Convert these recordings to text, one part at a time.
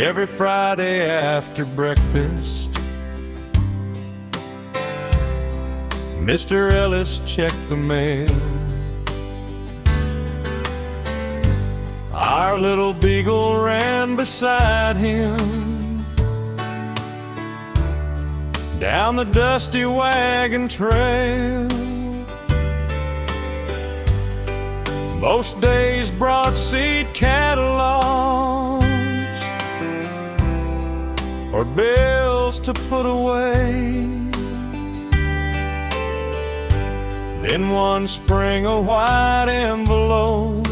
Every Friday after breakfast, Mr. Ellis checked the mail. Our little beagle ran beside him down the dusty wagon trail. Most days brought seed catalogs or bills to put away. Then one spring a white envelope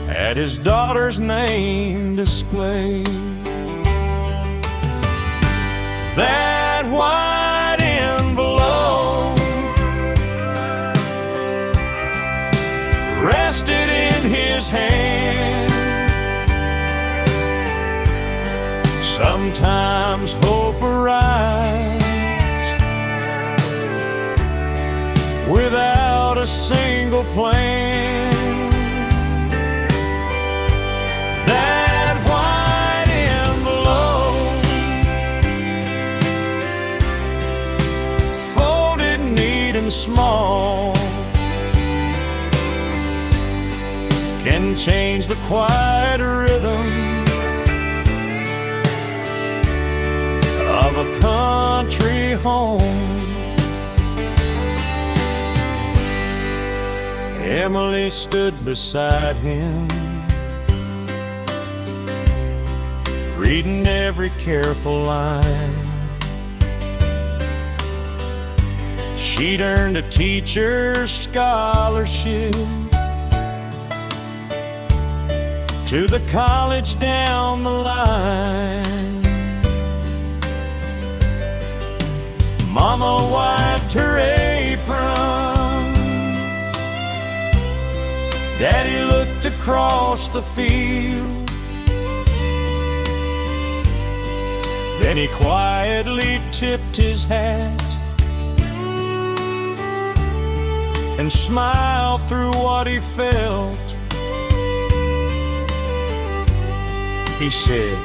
had his daughter's name displayed. That white envelope rested in his hand. Sometimes hope arrives without a single plan. That white envelope, folded neat and small, can change the quiet rhythm of a country home. Emily stood beside him, reading every careful line. She'd earned a teacher's scholarship to the college down the line. Mama wiped her apron, Daddy looked across the field. Then he quietly tipped his hat and smiled through what he felt. He said,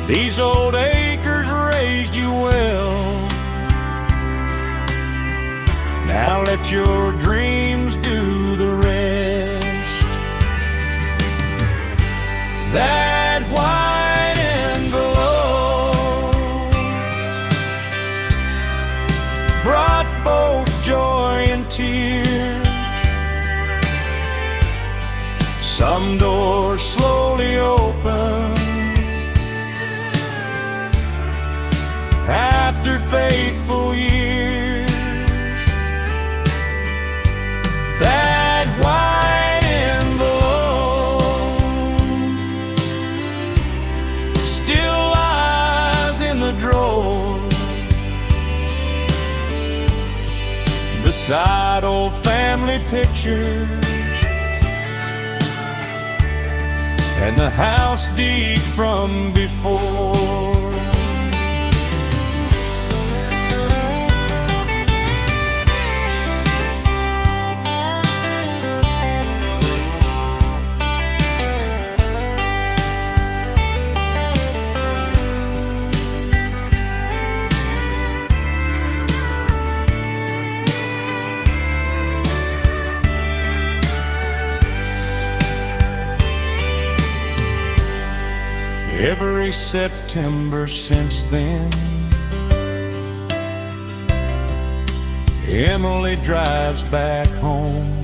"These old acres raised you well. Now let your dreams do the rest." That white envelope brought both joy and tears. Some doors slowly opened after faithful years. That white envelope still lies in the drawer beside old family pictures and the house deed from before. Every September since then, Emily drives back home.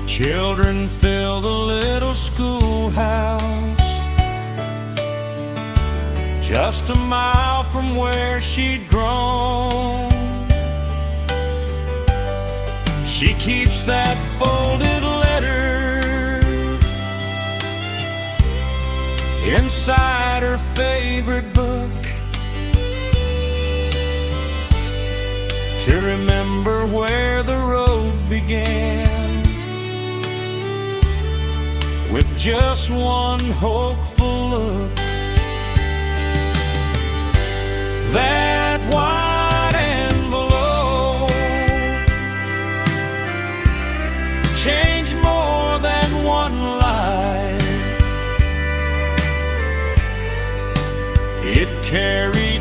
Children fill the little schoolhouse just a mile from where she'd grown. She keeps that folded letter inside her favorite book to remember where the road began, with just one hopeful look. That white envelope changed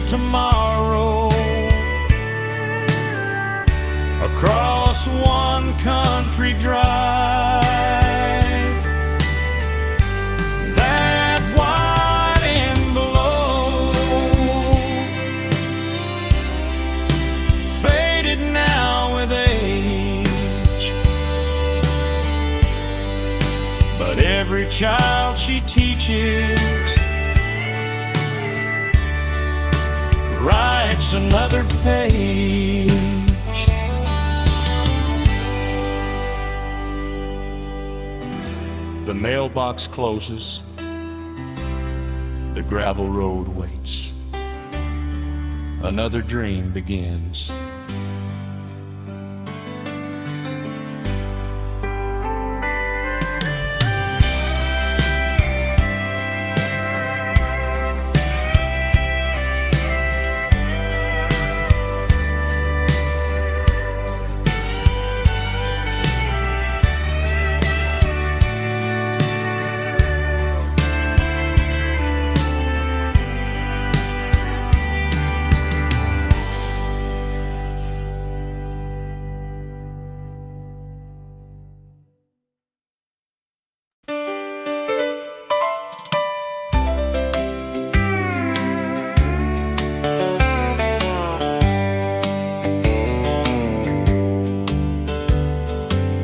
tomorrow across one country drive. That white envelope, faded now with age, but every child she teaches writes another page. The mailbox closes, the gravel road waits, another dream begins.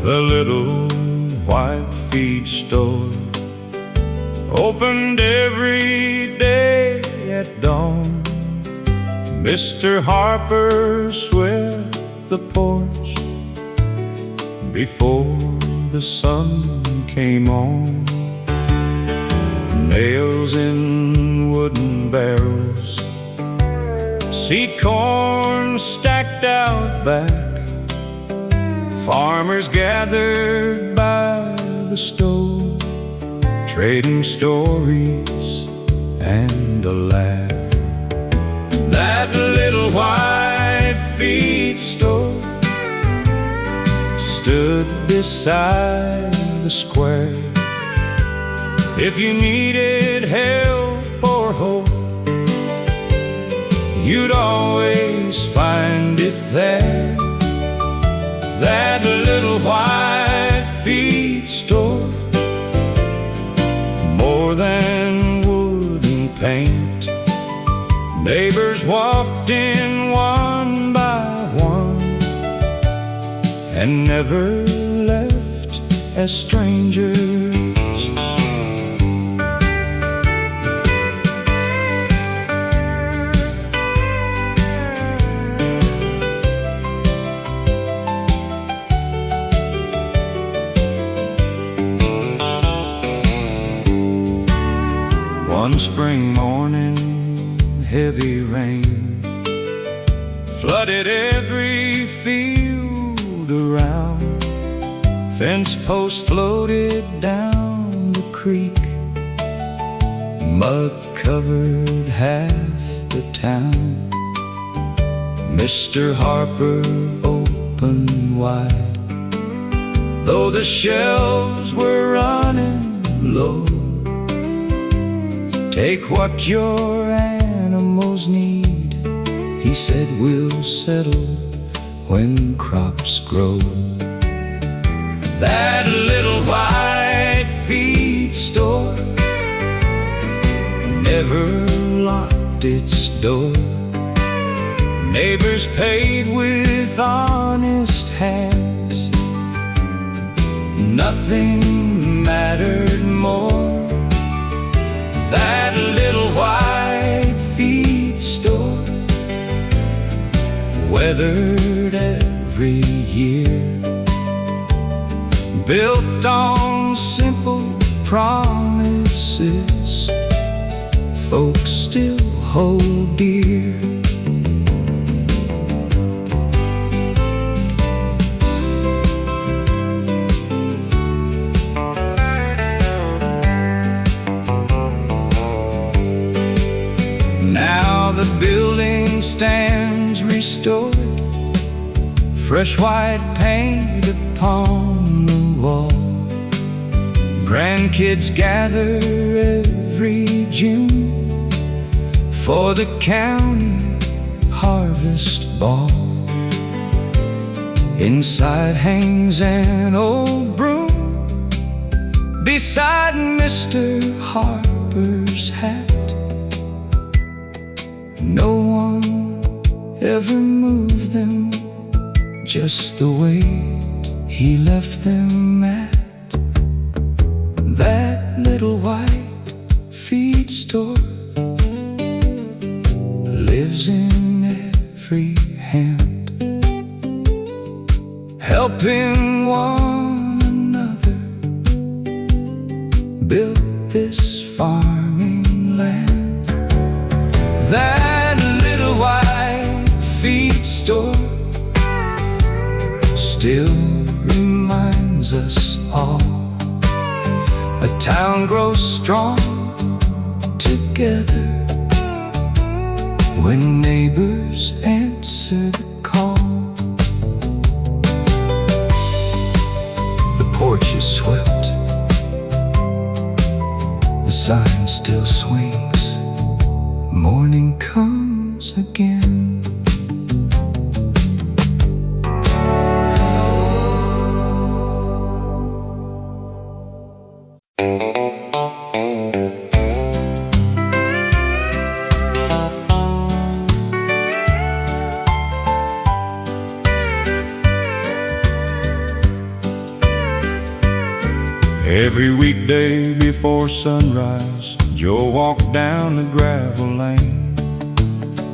The little white feed store opened every day at dawn. Mr. Harper swept the porch before the sun came on. Nails in wooden barrels, seed corn stacked out back. Farmers gathered by the stove, trading stories and a laugh. That little white feed store stood beside the square. If you needed help or hope, you'd always find it there. That little white feed store, more than wood and paint. Neighbors walked in one by one and never left as strangers. One spring morning, heavy rain flooded every field around. Fence posts floated down the creek, mud covered half the town. Mr. Harper opened wide, though the shelves were running low. Take what your animals need, he said, we'll settle when crops grow. That little white feed store never locked its door. Neighbors paid with honest hands. Nothing mattered more. That little white feed store weathered every year, built on simple promises folks still hold dear. Now the building stands restored, fresh white paint upon the wall. Grandkids gather every June for the county harvest ball. Inside hangs an old broom beside Mr. Harper's hat. No one ever moved them just the way he left them at. That little white feed store lives in every hand, helping one another build this farming land. That little white feed store still reminds us all a town grows strong together when neighbors answer the call. The porch is swept, the sign still swings, morning comes again. Every weekday before sunrise, Joe walked down the gravel lane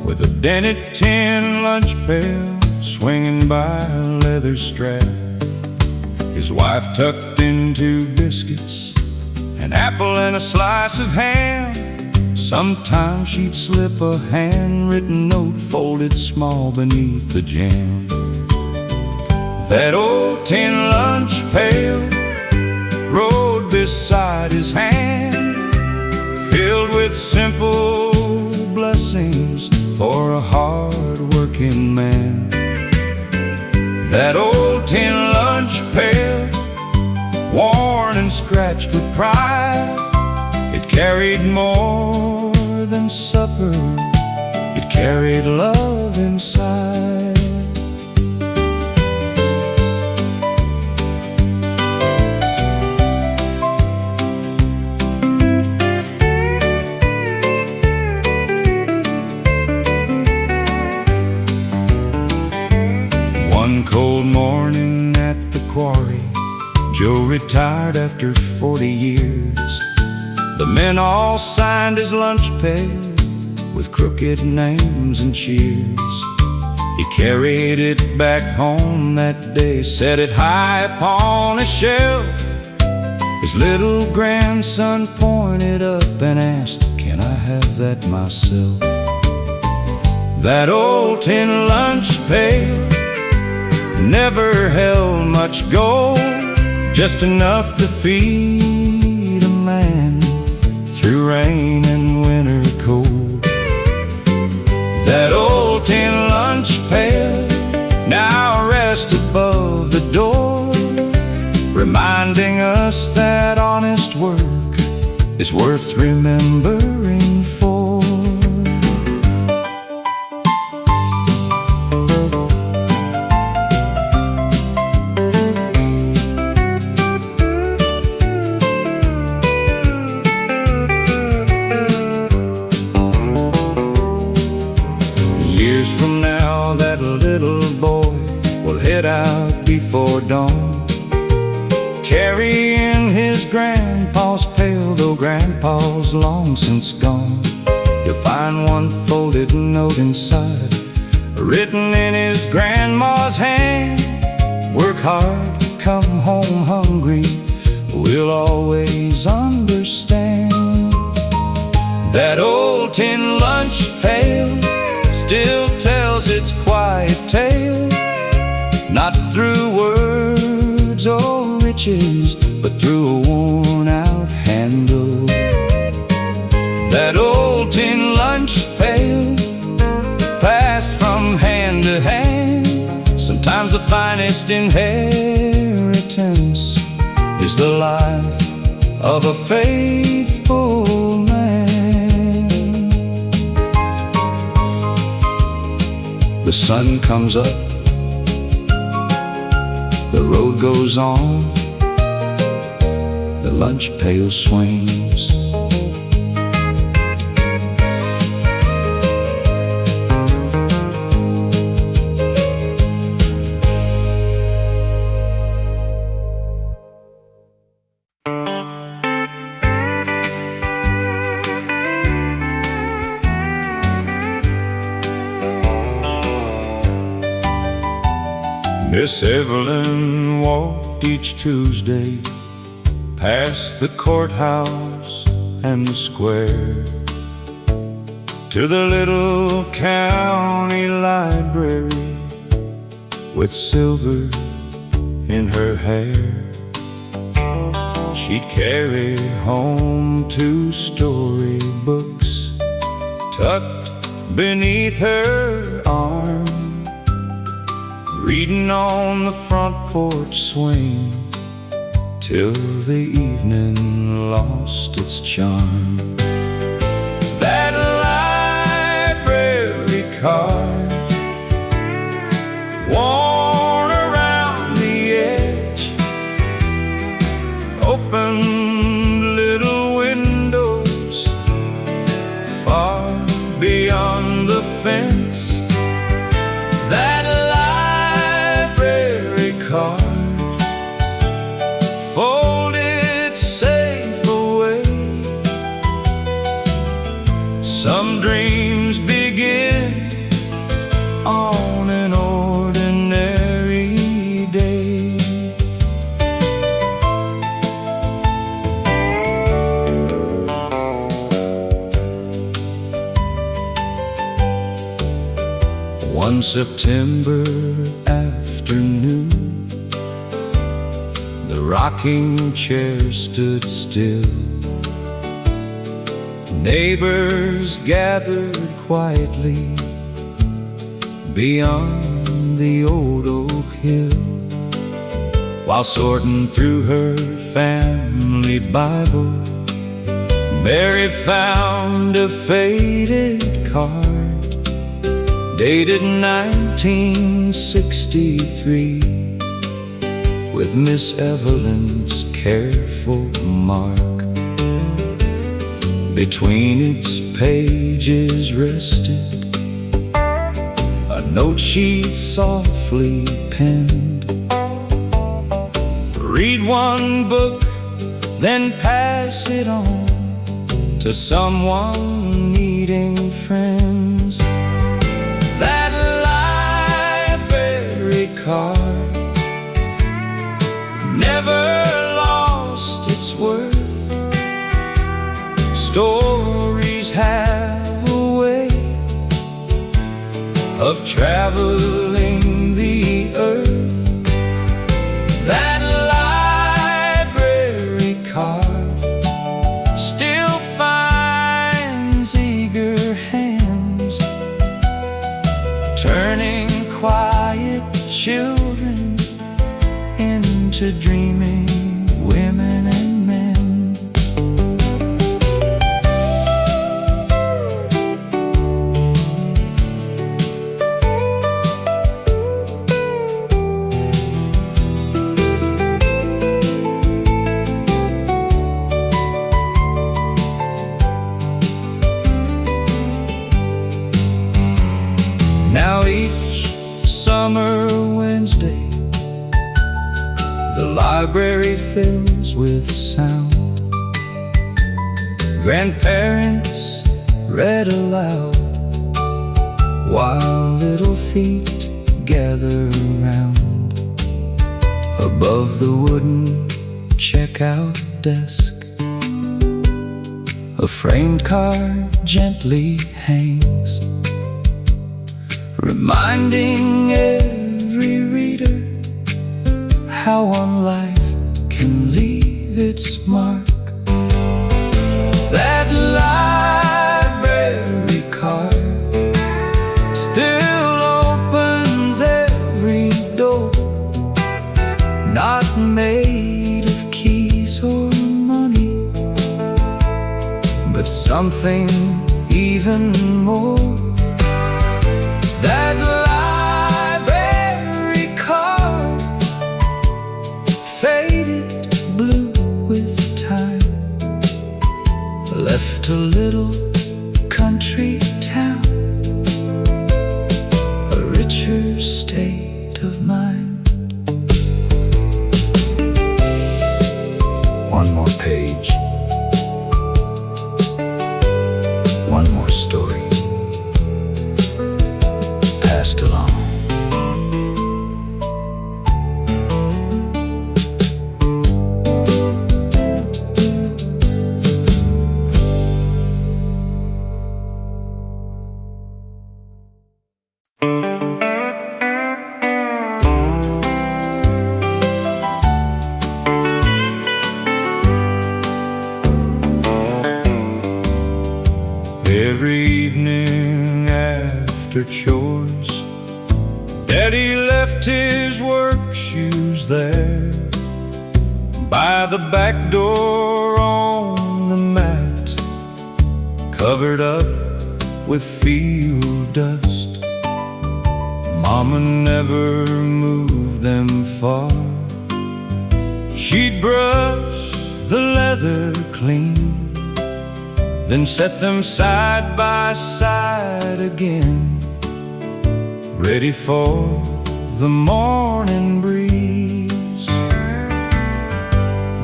with a dented tin lunch pail swinging by a leather strap. His wife tucked in 2 biscuits, an apple and a slice of ham. Sometimes she'd slip a handwritten note folded small beneath the jam. That old tin lunch pail rode beside his hand, filled with simple blessings for a hard-working man. That old tin lunch pail, worn and scratched with pride, it carried more than supper, it carried love inside. One cold morning at the quarry, Joe retired after 40 years. The men all signed his lunch pail with crooked names and cheers. He carried it back home that day, set it high upon a shelf. His little grandson pointed up and asked, "Can I have that myself?" That old tin lunch pail never held much gold, just enough to feed a man through rain and winter cold. That old tin lunch pail now rests above the door, reminding us that honest work is worth remembering for. Years from now, that little boy will head out before dawn, carrying his grandpa's pail, though grandpa's long since gone. You'll find one folded note inside, written in his grandma's hand: "Work hard, come home hungry, we'll always understand." That old tin lunch pail still tells its quiet tale, not through words or riches, but through a worn-out handle. That old tin lunch pail, passed from hand to hand. Sometimes the finest inheritance is the life of a faithful man. sun comes up, the road goes on, the lunch pail swings. Miss Evelyn walked each Tuesday past the courthouse and the square to the little county library with silver in her hair. She'd carry home 2 storybooks tucked beneath her arm, reading on the front porch swing till the evening lost its charm. That library card, worn around the edge, opened little windows far beyond the fence. That card folded safe away. Some dreams begin on an ordinary day. One September afternoon, the rocking chair stood still. Neighbors gathered quietly beyond the old oak hill, while sorting through her family Bible, Mary found a faded card dated 1963 with Miss Evelyn's careful mark. Between its pages rested a note she'd softly penned. Read one book, then pass it on to someone needing friends. That library card never lost its worth. Stories have a way of traveling the earth. That library card still finds eager hands, turning quiet children into dreaming women and men. Now each summer Wednesday, the library fills with sound. Grandparents read aloud while little feet gather around. Above the wooden checkout desk, a framed card gently hangs, reminding every reader how one life can leave its mark. That library card still opens every door, not made of keys or money, but something even more. That left a little country town, a richer state of mind. One more page, one more story passed along. Every evening after chores, Daddy left his work shoes there by the back door on the mat, covered up with field dust. Mama never moved them far. She'd brush the leather clean, then set them side by side again, ready for the morning breeze.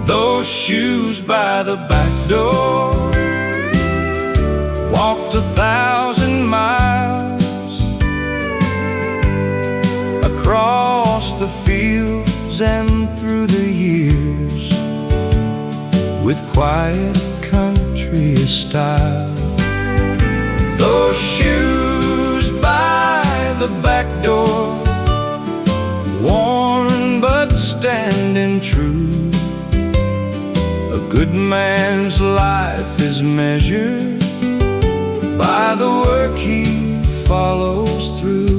Those shoes by the back door walked 1,000 miles across the fields and through the years, with quiet country style. Those shoes by the back door, worn but standing true. A good man's life is measured by the work he follows through.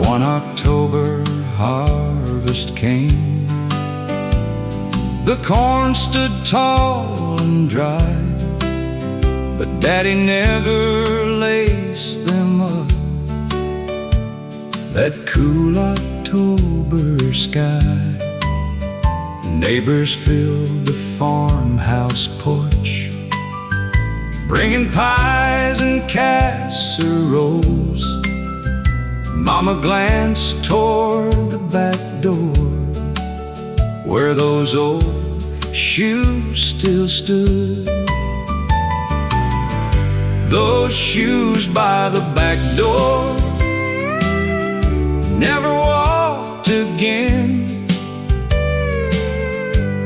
One October harvest came. The corn stood tall and dry, but Daddy never laced them up. That cool October sky, neighbors filled the farmhouse porch, bringing pies and casseroles. Mama glanced toward the back door, where those old shoes still stood. Those shoes by the back door never walked again,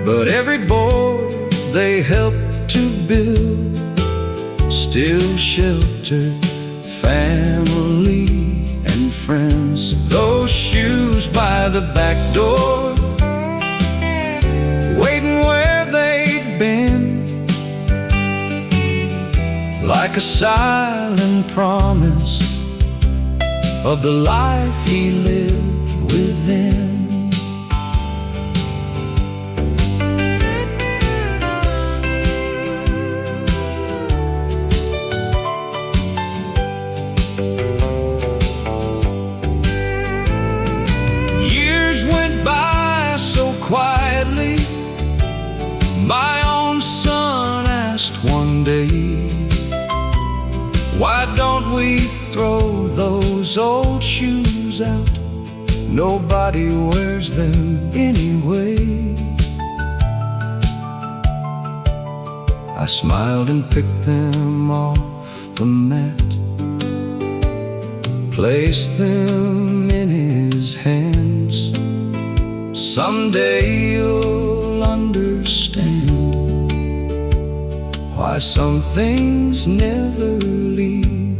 but every board they helped to build still sheltered family and friends. Those shoes by the back door, waiting where they'd been, like a silent promise of the life he lived within. Quietly, my own son asked one day, why don't we throw those old shoes out? Nobody wears them anyway. I smiled and picked them off the mat, placed them in his hands. Someday you'll understand why some things never leave.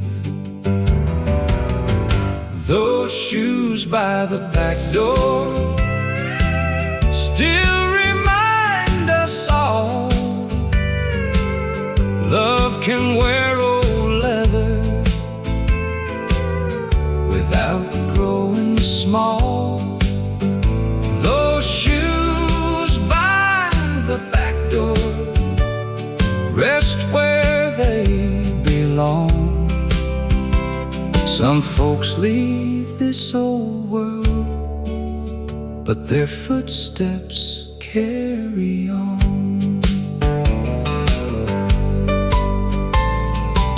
Those shoes by the back door still remind us all, love can wear old leather without growing small. Those shoes by the back door rest where they belong. Some folks leave this old world, but their footsteps carry on.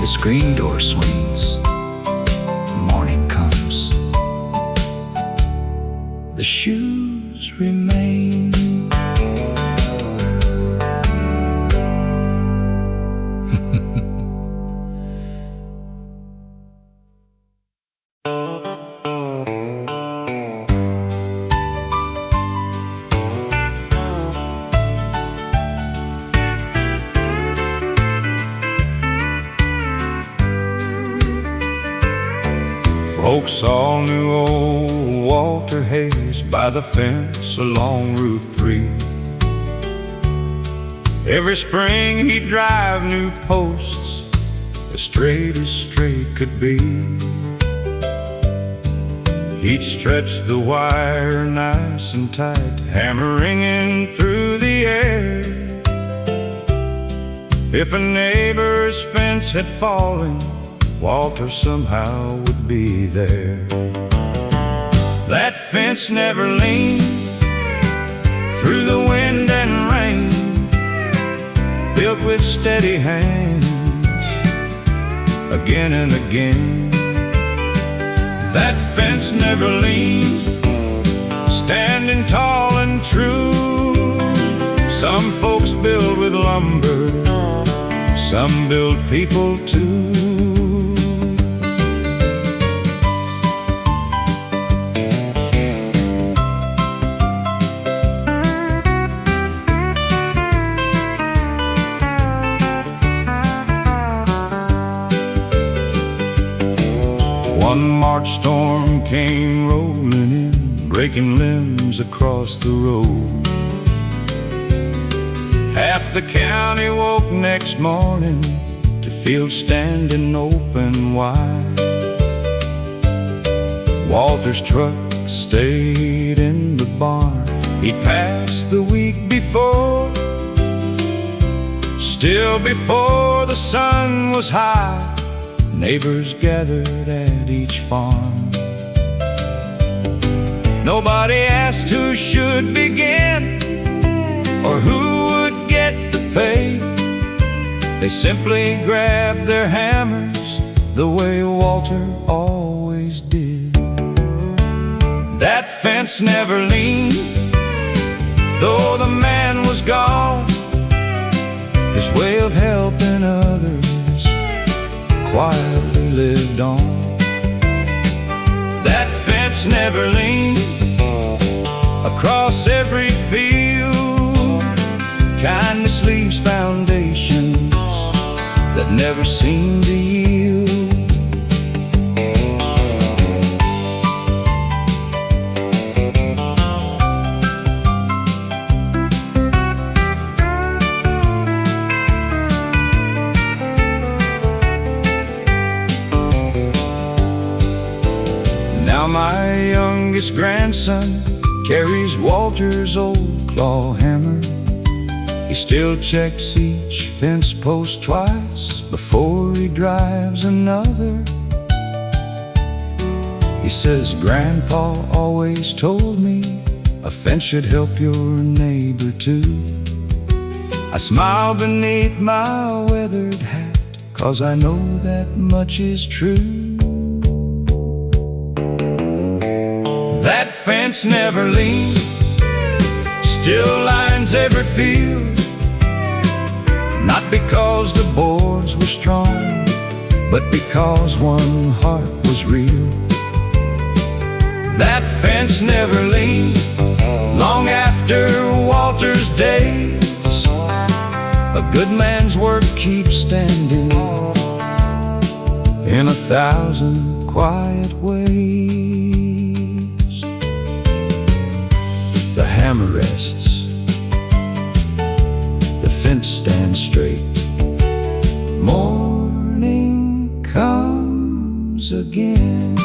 The screen door swings, morning comes, the shoes remain. Folks all knew old Walter Hayes by the fence along Route 3. Every spring he'd drive new posts as straight could be. He'd stretch the wire nice and tight, hammer ringing through the air. If a neighbor's fence had fallen, Walter somehow would be there. That fence never leaned through the wind and rain, built with steady hands again and again. That fence never leaned, standing tall and true. Some folks build with lumber, some build people too. One March storm came rolling in, breaking limbs across the road. Half the county woke next morning to fields standing open wide. Walter's truck stayed in the barn. He'd passed the week before, still before the sun was high. Neighbors gathered at each farm. Nobody asked who should begin or who would get the pay. They simply grabbed their hammers the way Walter always did. That fence never leaned, though the man was gone. His way of helping others quietly lived on. That fence never leaned across every field. Kindness leaves foundations that never seem to yield. Now my youngest grandson carries Walter's old claw hammer. He still checks each fence post twice before he drives another. He says, Grandpa always told me a fence should help your neighbor too. I smile beneath my weathered hat, 'cause I know that much is true. That fence never leaned, still lines every field. Not because the boards were strong, but because one heart was real. That fence never leaned long after Walter's days. A good man's work keeps standing in 1,000 quiet ways. The hammer rests, the fence stands straight. Morning comes again.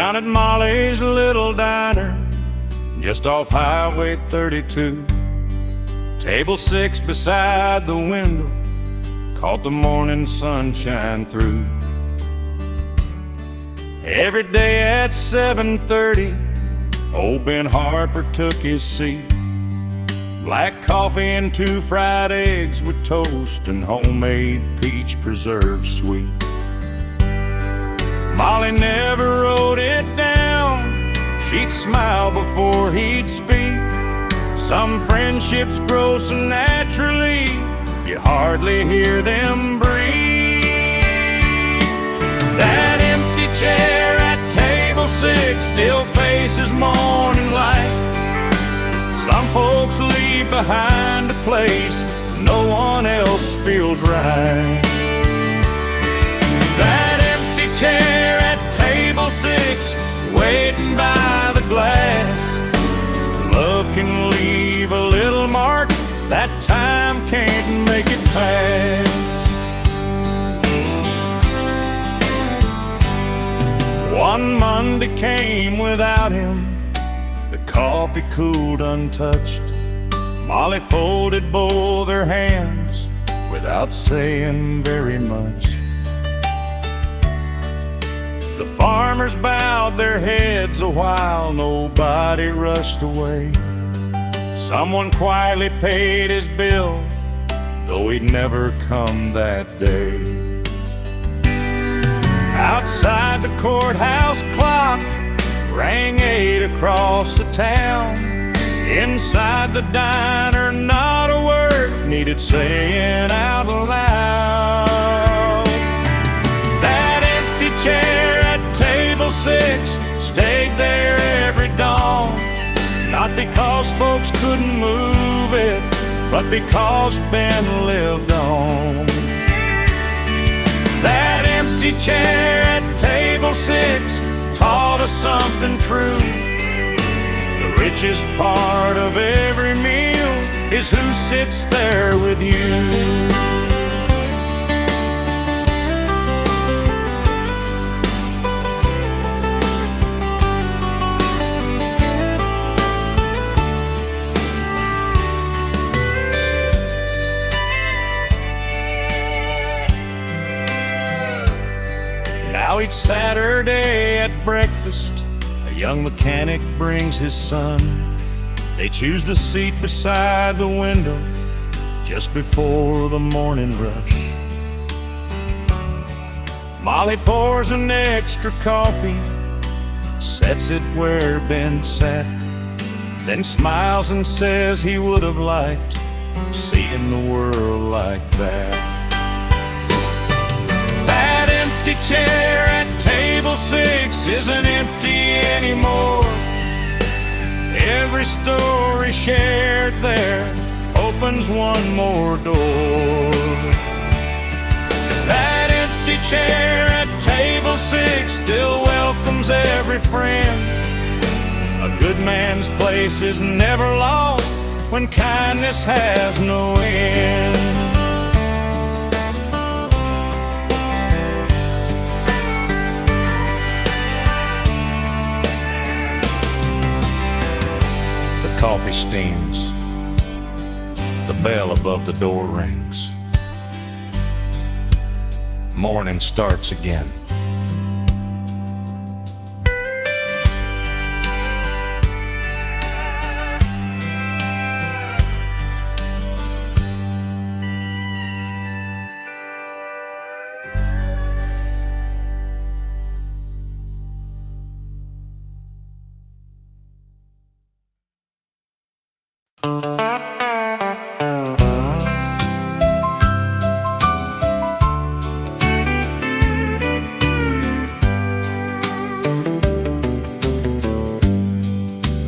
down at Molly's little diner, just off Highway 32. Table 6 beside the window, caught the morning sunshine through. Every day at 7:30, old Ben Harper took his seat. Black coffee and 2 fried eggs with toast and homemade peach preserve sweet. Molly never wrote it down, she'd smile before he'd speak. Some friendships grow so naturally, you hardly hear them breathe. That empty chair at table 6 still faces morning light. Some folks leave behind a place no one else feels right. That empty chair at table 6, waiting by the glass. Love can leave a little mark that time can't make it pass. One Monday came without him, the coffee cooled untouched. Molly folded both her hands without saying very much. The farmers bowed their heads a while, nobody rushed away. Someone quietly paid his bill, though he'd never come that day. Outside the courthouse clock rang 8 across the town. Inside the diner, not a word needed saying out loud. That empty chair at table 6 stayed there every dawn. Not because folks couldn't move it, but because Ben lived on. That empty chair at table 6 taught us something true. The richest part of every meal is who sits there with you. Now each Saturday at breakfast, a young mechanic brings his son. They choose the seat beside the window just before the morning rush. Molly pours an extra coffee, sets it where Ben sat, then smiles and says he would have liked seeing the world like that. That empty chair at table 6 isn't empty anymore. Every story shared there opens one more door. That empty chair at table 6 still welcomes every friend. A good man's place is never lost when kindness has no end. Coffee steams, the bell above the door rings. Morning starts again.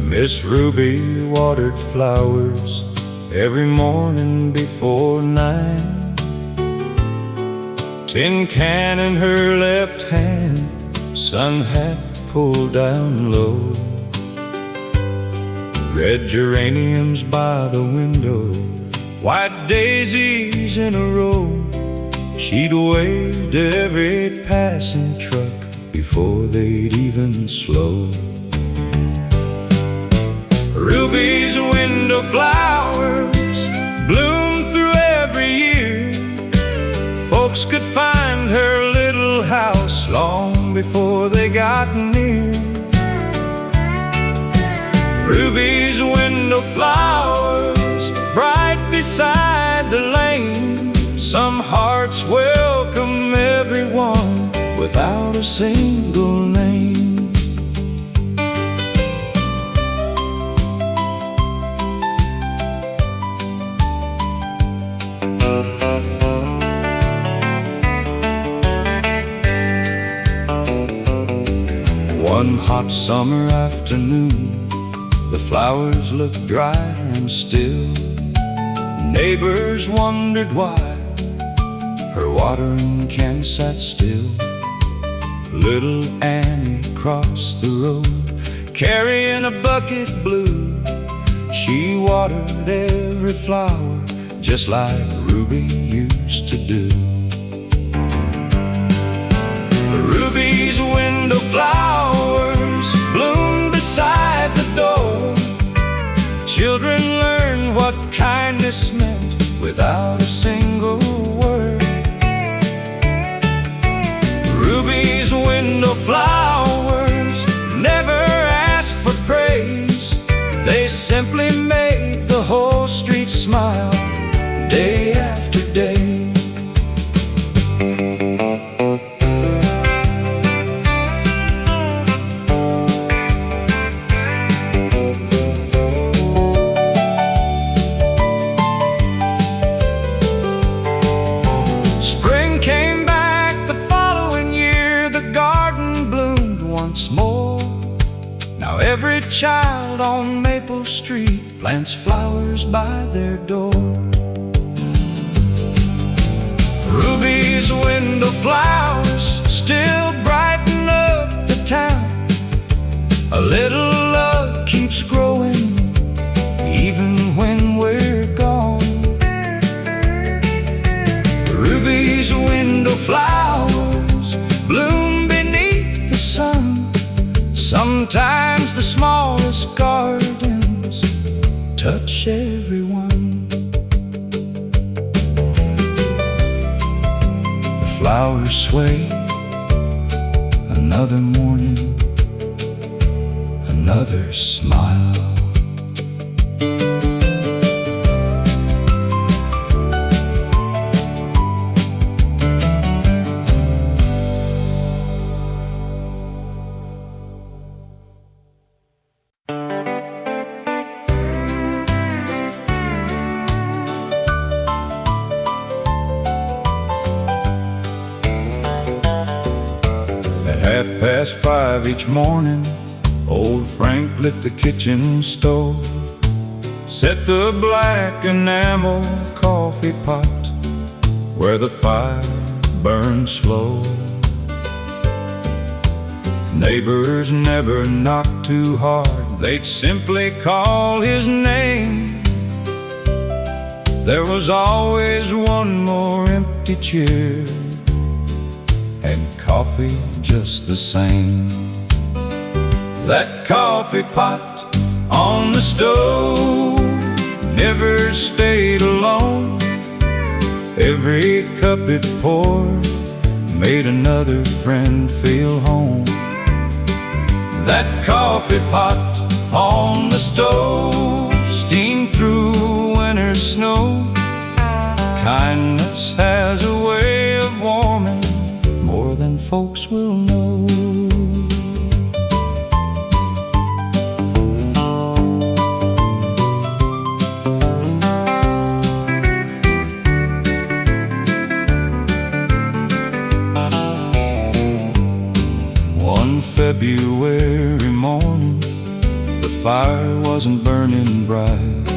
Miss Ruby watered flowers every morning before 9. Tin can in her left hand, sun hat pulled down low. Red geraniums by the window, white daisies in a row. She'd wave to every passing truck before they'd even slow. Ruby's window flowers bloom through every year. Folks could find her little house long before they got near. Ruby's window flowers bright beside the lane. Some hearts welcome everyone without a single name. One hot summer afternoon, the flowers looked dry and still. Neighbors wondered why her watering can sat still. Little Annie crossed the road, carrying a bucket blue. She watered every flower just like Ruby used to do. Ruby's window flowers bloom beside the door. Children learned what kindness meant without a single word. Ruby's window flowers never asked for praise. They simply made the whole street smile day after day. Every child on Maple Street plants flowers by their door. Ruby's window flowers still brighten up the town. A little love keeps growing even when we're gone. Ruby's window flowers bloom beneath the sun. Sometimes the smallest gardens touch everyone. The flowers sway, another morning, another smile. At 5:30 each morning, old Frank lit the kitchen stove, set the black enamel coffee pot where the fire burned slow. Neighbors never knocked too hard, they'd simply call his name. There was always one more empty chair, and coffee just the same. That coffee pot on the stove never stayed alone. Every cup it poured made another friend feel home. That coffee pot on the stove steamed through winter snow. Kindness has a way of warming more than folks will know. One February morning, the fire wasn't burning bright.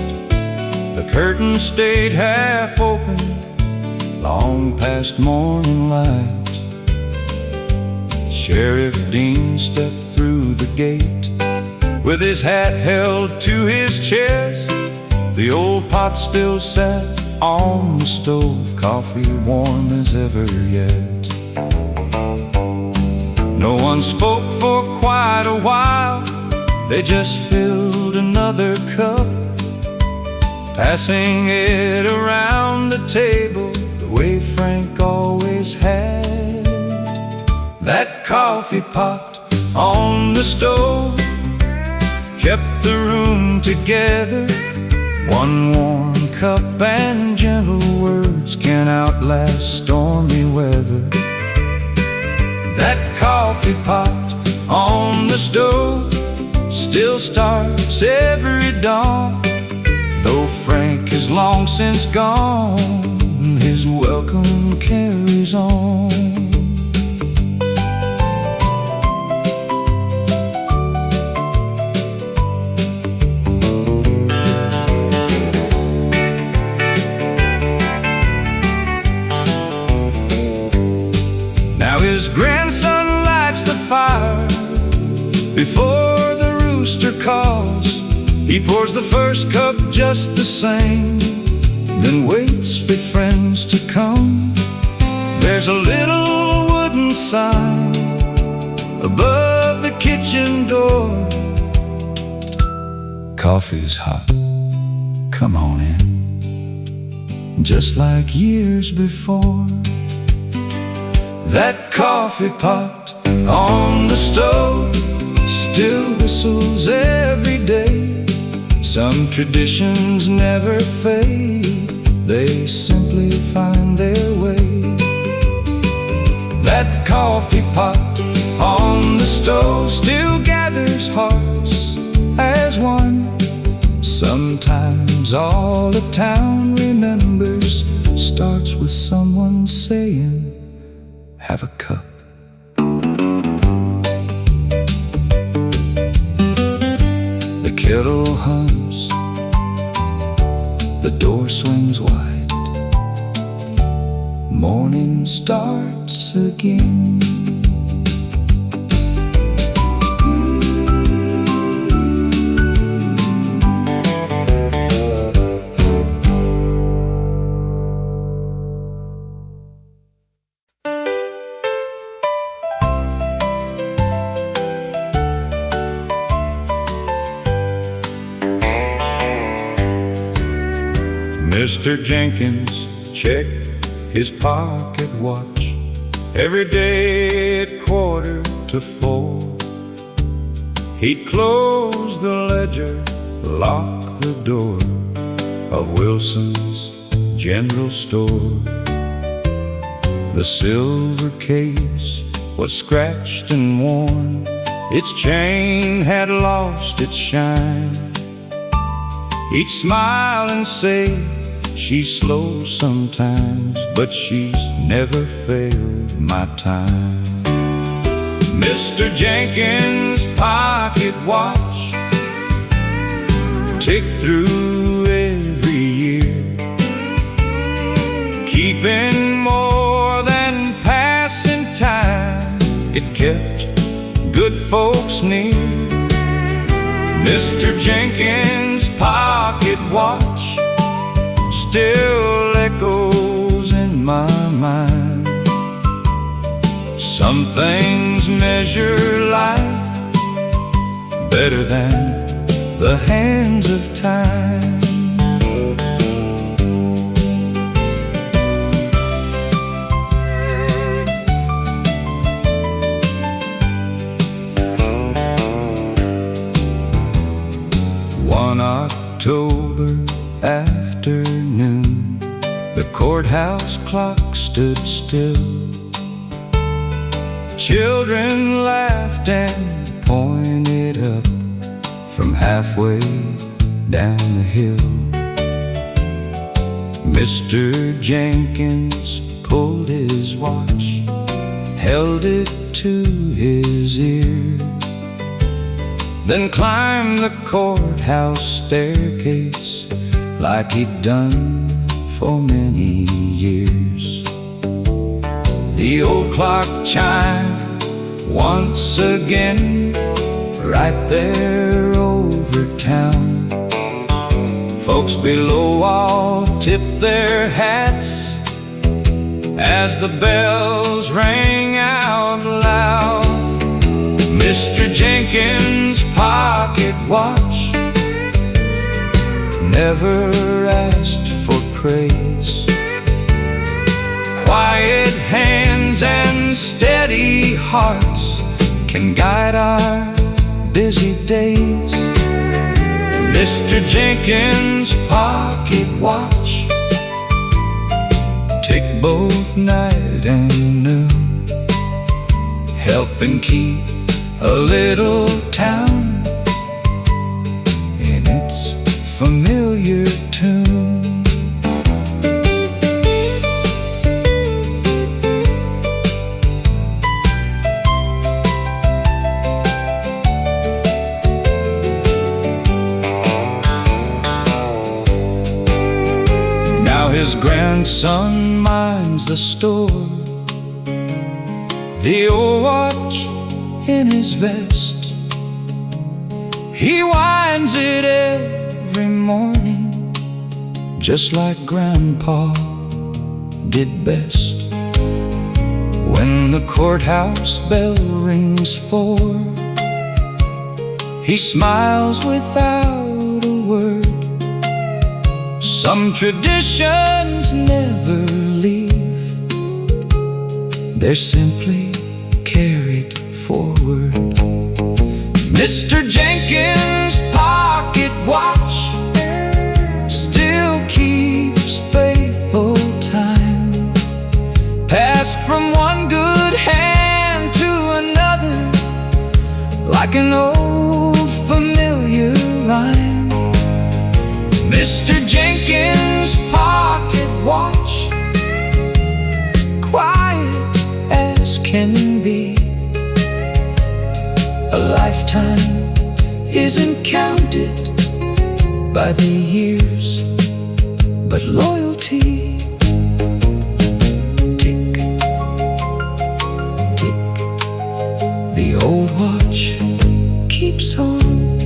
The curtain stayed half open long past morning light. Sheriff Dean stepped through the gate with his hat held to his chest. The old pot still sat on the stove, coffee warm as ever yet. No one spoke for quite a while. They just filled another cup, passing it around the table the way Frank always had. That coffee pot on the stove kept the room together. One warm cup and gentle words can outlast stormy weather. That coffee pot on the stove still starts every dawn. Though Frank is long since gone, his welcome carries on. Now his grandson lights the fire before the rooster calls. He pours the first cup just the same, then waits for friends to come. There's a little wooden sign above the kitchen door. Coffee's hot, come on in. Just like years before. That coffee pot on the stove still whistles every day. Some traditions never fade, they simply find their way. That coffee pot on the stove still gathers hearts as one. Sometimes all the town remembers starts with someone saying, "Have a cup." The kettle hums, the door swings wide. Morning starts again. Mr. Jenkins checked his pocket watch every day at 3:45. He'd close the ledger, lock the door of Wilson's General Store. The silver case was scratched and worn, its chain had lost its shine. He'd smile and say, "She's slow sometimes, but she's never failed my time." Mr. Jenkins' pocket watch ticked through every year, keeping more than passing time. It kept good folks near. Mr. Jenkins' pocket watch still echoes in my mind. Some things measure life better than the hands of time. One October afternoon, the courthouse clock stood still. Children laughed and pointed up from halfway down the hill. Mr. Jenkins pulled his watch, held it to his ear, then climbed the courthouse staircase like he'd done for many years. The old clock chimed once again, right there over town. Folks below all tipped their hats as the bells rang out loud. Mr. Jenkins' pocket watch never asked for praise. Quiet hands and steady hearts can guide our busy days. Mr. Jenkins' pocket watch tick both night and noon, helping keep a little town in its familiar tune. Now his grandson minds the store, the old watch in his vest. He winds it every morning, just like Grandpa did best. When the courthouse bell rings 4, he smiles without a word. Some traditions never leave, they're simply carried forward. Mr. Jenkins' pocket watch still keeps faithful time, passed from one good hand to another like an old familiar rhyme. Mr. Jenkins' pocket watch, quiet as can be. A lifetime isn't counted by the years, but loyalty. Tick, tick, the old watch keeps on